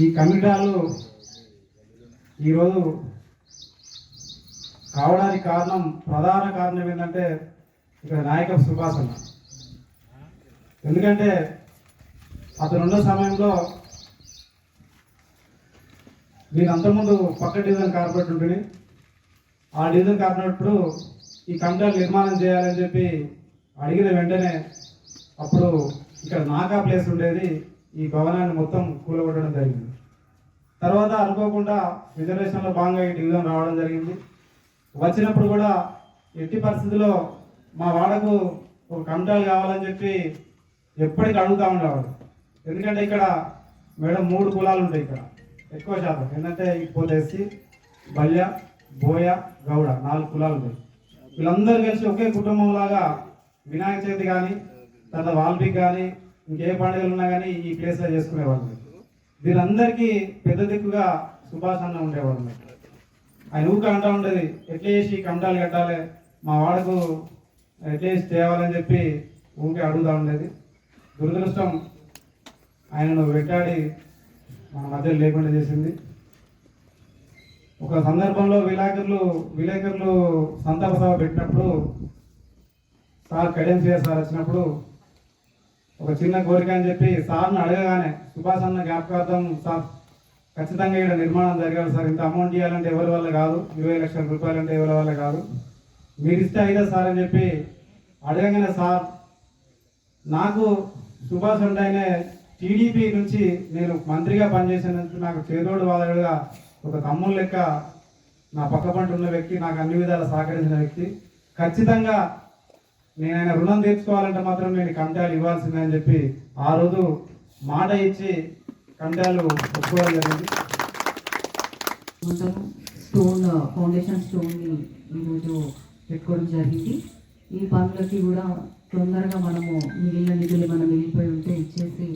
ఈ కమిటాలు ఈరోజు కావడానికి ప్రధాన కారణం ఏంటంటే ఇక్కడ నాయక సుభాష్ అన్న. ఎందుకంటే అతనున్న సమయంలో నేను అంతకుముందు పక్క డివిజన్ కార్పొరేట్ ఉంటుంది. ఆ డివిజన్ కార్పొరేటప్పుడు ఈ కమిటాలు నిర్మాణం చేయాలని చెప్పి అడిగిన వెంటనే అప్పుడు ఇక్కడ నాకా ప్లేస్ ఉండేది, ఈ భవనాన్ని మొత్తం కూలగొట్టడం జరిగింది. తర్వాత అనుకోకుండా రిజర్వేషన్లో భాగంగా ఈ డివిజన్ రావడం జరిగింది. వచ్చినప్పుడు కూడా ఎట్టి పరిస్థితుల్లో మా వాడకు ఒక కమిటాలు కావాలని చెప్పి ఎప్పటికీ అడుగుతూ ఉండేవాడు. ఎందుకంటే ఇక్కడ మేడం 3 కులాలు ఉంటాయి. ఇక్కడ ఎక్కువ శాతం ఏంటంటే ఇప్పుడు ఎస్సీ, బల్య, బోయ, గౌడ 4 కులాలు ఉంటాయి. వీళ్ళందరూ కలిసి ఒకే కుటుంబంలాగా వినాయక చవితి కానీ తర్వాత వాల్మీకి కానీ ఇంకే పండుగలు ఉన్నా కానీ ఈ ప్లేస్లో చేసుకునేవాళ్ళు. వీరందరికీ పెద్ద దిక్కుగా సుభాష్ అన్న ఉండేవాళ్ళు. ఆయన ఊక అంటూ ఉండేది, ఎట్లా చేసి కమిటాలు కట్టాలి, మా వాడకు ఎట్లా చేసి తేవాలని చెప్పి ఊకే అడుగుతూ ఉండేది. దురదృష్టం ఆయనను వెంటాడి మన మధ్యలో లేకుండా చేసింది. ఒక సందర్భంలో విలేకరులు సంతాప సభ పెట్టినప్పుడు సార్ కడెన్సీఆర్ సార్ వచ్చినప్పుడు ఒక చిన్న కోరిక అని చెప్పి సార్ని అడగగానే, సుభాష్ అన్న జ్ఞాపకార్థం సార్ ఖచ్చితంగా ఇక్కడ నిర్మాణం జరగాలి సార్, ఇంత అమౌంట్ ఇవ్వాలంటే ఎవరి వల్ల కాదు, 20 లక్షల రూపాయలు అంటే ఎవరి వల్ల కాదు, మీరు ఇస్తే అయితే సార్ అని చెప్పి అడగగానే సార్ నాకు సుభాష్ అంటే ఆయన టీడీపీ నుంచి నేను మంత్రిగా పనిచేసినందుకు నాకు చేదోడు వాదడుగా ఒక తమ్ముడు లెక్క నా పక్క పంట ఉన్న వ్యక్తి, నాకు అన్ని విధాలు సహకరించిన వ్యక్తి, ఖచ్చితంగా నేను ఆయన రుణం తీర్చుకోవాలంటే మాత్రం నేను కమిటాలు ఇవ్వాల్సిందే అని చెప్పి ఆ రోజు మాట ఇచ్చి కమిటాలు ఒప్పుకోవడం జరిగింది. స్టోన్ ఫౌండేషన్ స్టోన్ని ఈరోజు పెట్టుకోవడం జరిగింది. ఈ పనులకి కూడా తొందరగా మనము మిగిలిన నిధులు మనం వెళ్ళిపోయి ఉంటే ఇచ్చేసి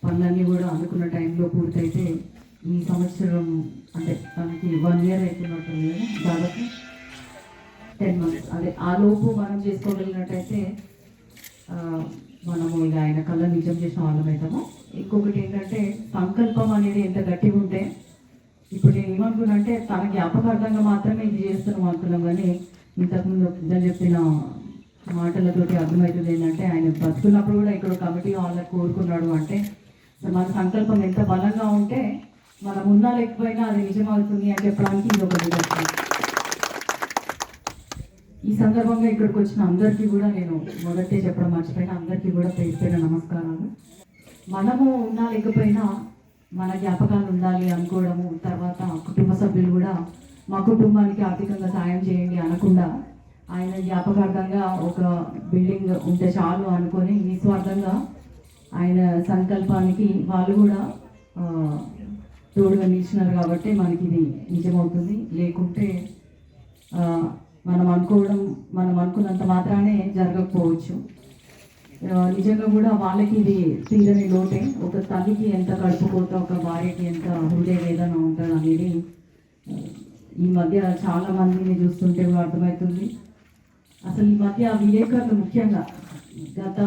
పనులన్నీ కూడా అనుకున్న టైంలో పూర్తయితే ఈ సంవత్సరం అంటే మనకి 1 year అవుతున్నట్టుంది కదా, దాదాపు 10 months. అదే ఆ లోపు మనం చేసుకోగలిగినట్టయితే మనము ఇక ఆయన కళ్ళ నిజం చేసిన వాళ్ళం అవుతాము. ఇంకొకటి ఏంటంటే సంకల్పం అనేది ఎంత గట్టిగా ఉంటే, ఇప్పుడు నేను ఏమనుకున్నా అంటే తన జ్ఞాపకార్థంగా మాత్రమే ఇది చేస్తున్నాం అనుకున్నాం, కానీ ఇంతకుముందు ఇద్దరు చెప్పిన మాటలతోటి అర్థమవుతుంది ఏంటంటే ఆయన బతుకున్నప్పుడు కూడా ఇక్కడ కమిటీ వాళ్ళకి కోరుకున్నాడు అంటే మన సంకల్పం ఎంత బలంగా ఉంటే మనం ఉన్నా లేకపోయినా అది నిజమవుతుంది అని చెప్పడానికి ఇది ఒక నిదర్శనం. ఈ సందర్భంగా ఇక్కడికి వచ్చిన అందరికీ కూడా నేను మొదటే చెప్పడం మర్చిపోయినా, అందరికీ కూడా పేరు నమస్కారాలు. మనము ఉన్నా లేకపోయినా మన జ్ఞాపకాలు ఉండాలి అనుకోవడము, తర్వాత కుటుంబ సభ్యులు కూడా మా కుటుంబానికి ఆర్థికంగా సాయం చేయండి అనకుండా ఆయన జ్ఞాపకార్థంగా ఒక బిల్డింగ్ ఉంటే చాలు అనుకొని నిస్వార్థంగా ఆయన సంకల్పానికి వాళ్ళు కూడా తోడుగా నిలిచినారు కాబట్టి మనకి ఇది నిజమవుతుంది. లేకుంటే మనం అనుకున్నంత మాత్రానే జరగకపోవచ్చు. నిజంగా కూడా వాళ్ళకి ఇది తీరని లోటే. ఒక తల్లికి ఎంత కడుపుకోత, ఒక భార్యకి ఎంత హృదయ వేదన ఉంటుంది అనేది ఈ మధ్య చాలా మందిని చూస్తుంటే కూడా అర్థమవుతుంది. అసలు ఈ మధ్య విలేకరులు ముఖ్యంగా గత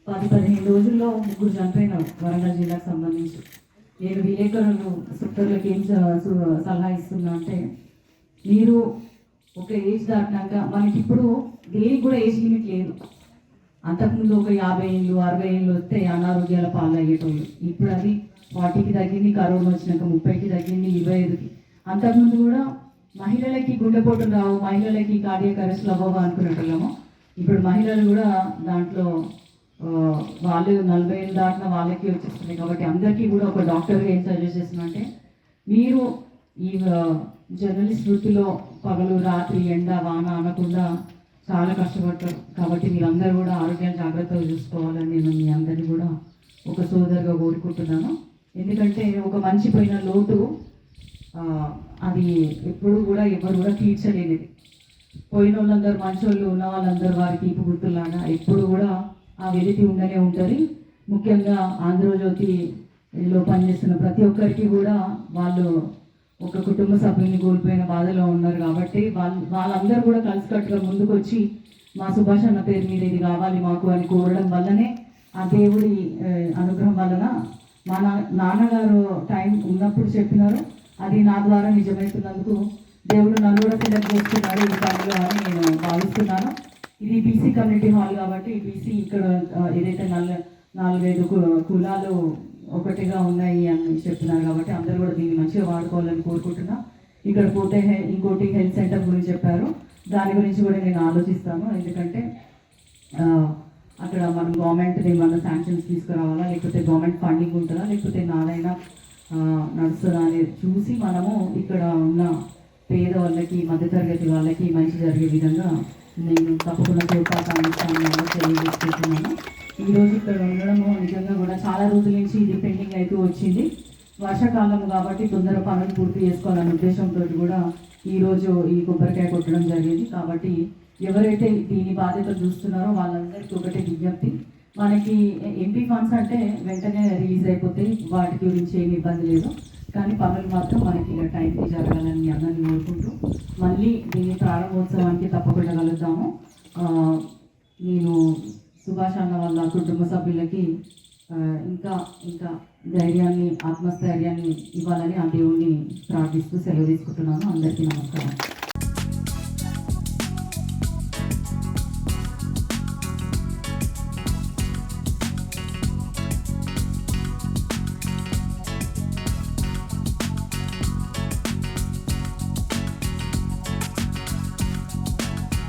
10-15 రోజుల్లో 3 చనిపోయినారు వరంగల్ జిల్లాకు సంబంధించి. నేను విలేకరులు సుత్తర్లకు ఏం సలహా ఇస్తున్నా అంటే, మీరు ఒక ఏజ్ దాటినాక మనకి ఇప్పుడు దేనికి కూడా ఏజ్ లిమిట్ లేదు. అంతకుముందు ఒక 50 ఏళ్ళు 60 ఏళ్ళు వస్తే అనారోగ్యాల పాలయ్యేటోళ్ళు. ఇప్పుడు అది 40కి తగ్గింది, కరోనా వచ్చినాక 30కి తగ్గింది, 25కి. అంతకుముందు కూడా మహిళలకి గుండెపోటులు రావు, మహిళలకి కార్డియాక్ అరెస్టులు అవ్వవు అనుకునేటోళ్ళము. ఇప్పుడు మహిళలు కూడా దాంట్లో వాళ్ళు 40 ఏళ్ళు దాటిన వాళ్ళకి వచ్చేస్తున్నాయి. కాబట్టి అందరికీ కూడా ఒక డాక్టర్గా ఏం సజెస్ట్ చేస్తున్నా అంటే, మీరు ఈ జర్నలిస్ట్ వృత్తిలో పగలు రాత్రి ఎండ వాన అనకుండా చాలా కష్టపడతారు. కాబట్టి మీరందరూ కూడా ఆరోగ్యాన్ని జాగ్రత్తగా చూసుకోవాలని నేను మీ అందరినీ కూడా ఒక సోదరుగా కోరుకుంటున్నాను. ఎందుకంటే ఒక మనిషి పోయిన లోటు అది ఎప్పుడు కూడా ఎవరు కూడా తీర్చలేనిది. పోయిన వాళ్ళందరూ మంచోళ్ళు, ఉన్న వాళ్ళందరూ వారికి తీపి గుర్తులాగా ఎప్పుడు కూడా ఆ వెలితి ఉండనే ఉంటుంది. ముఖ్యంగా ఆంధ్రజ్యోతిలో పనిచేస్తున్న ప్రతి ఒక్కరికి కూడా వాళ్ళు ఒక కుటుంబ సభ్యుని కోల్పోయిన బాధలో ఉన్నారు. కాబట్టి వాళ్ళందరూ కూడా కలిసికట్టుగా ముందుకు వచ్చి మా సుభాష్ అన్న పేరు మీద ఇది కావాలి మాకు అని కోరడం వల్లనే ఆ దేవుడి అనుగ్రహం వలన మన నాన్నగారు టైం ఉన్నప్పుడు చెప్పినారు, అది నా ద్వారా నిజమవుతున్నందుకు దేవుడు నన్ను కూడా సెలెక్ట్ చేస్తున్నాడు ఈ పనిలో అని నేను భావిస్తున్నాను. ఇది బీసీ కమ్యూనిటీ హాల్ కాబట్టి బీసీ ఇక్కడ ఏదైతే 4-5 కులాలు ఒకటిగా ఉన్నాయి అని చెప్తున్నారు కాబట్టి అందరూ కూడా దీన్ని మంచిగా వాడుకోవాలని కోరుకుంటున్నా. ఇక్కడ పోతే ఇంకోటి హెల్త్ సెంటర్ గురించి చెప్పారు, దాని గురించి కూడా నేను ఆలోచిస్తాను. ఎందుకంటే అక్కడ మనం గవర్నమెంట్ ఏమన్నా శాంక్షన్స్ తీసుకురావాలా, లేకపోతే గవర్నమెంట్ ఫండింగ్ ఉంటుందా, లేకపోతే నాదైనా నడుస్తుందా అనేది చూసి మనము ఇక్కడ ఉన్న పేద వాళ్ళకి, మధ్యతరగతి వాళ్ళకి మంచి జరిగే విధంగా నేను తప్పకుండా ప్రోత్సాహాన్ని తెలియజేసుకుంటున్నాను. ఈరోజు ఇక్కడ ఉండడము నిజంగా కూడా చాలా రోజుల నుంచి ఇది పెండింగ్ అయితే వచ్చింది. వర్షాకాలం కాబట్టి తొందర పనులు పూర్తి చేసుకోవాలనే ఉద్దేశంతో కూడా ఈరోజు ఈ కొబ్బరికాయ కొట్టడం జరిగింది. కాబట్టి ఎవరైతే దీని బాధ్యత చూస్తున్నారో వాళ్ళందరికీ ఒకటే విజ్ఞప్తి, మనకి ఎంపీ ఫండ్స్ అంటే వెంటనే రిలీజ్ అయిపోతాయి, వాటి గురించి ఏమి ఇబ్బంది లేదు. కానీ పనులు మాత్రం మనకి టైంకి జరగాలని అందరినీ కోరుకుంటూ మళ్ళీ దీని ప్రారంభోత్సవానికి తప్పకుండా కలుద్దాము. నేను సుభాష్ అన్న వాళ్ళ కుటుంబ సభ్యులకి ఇంకా ఇంకా ధైర్యాన్ని, ఆత్మస్థైర్యాన్ని ఇవ్వాలని ఆ దేవుణ్ణి ప్రార్థిస్తూ సెలవు తీసుకుంటున్నాను. అందరికీ నమస్కారం.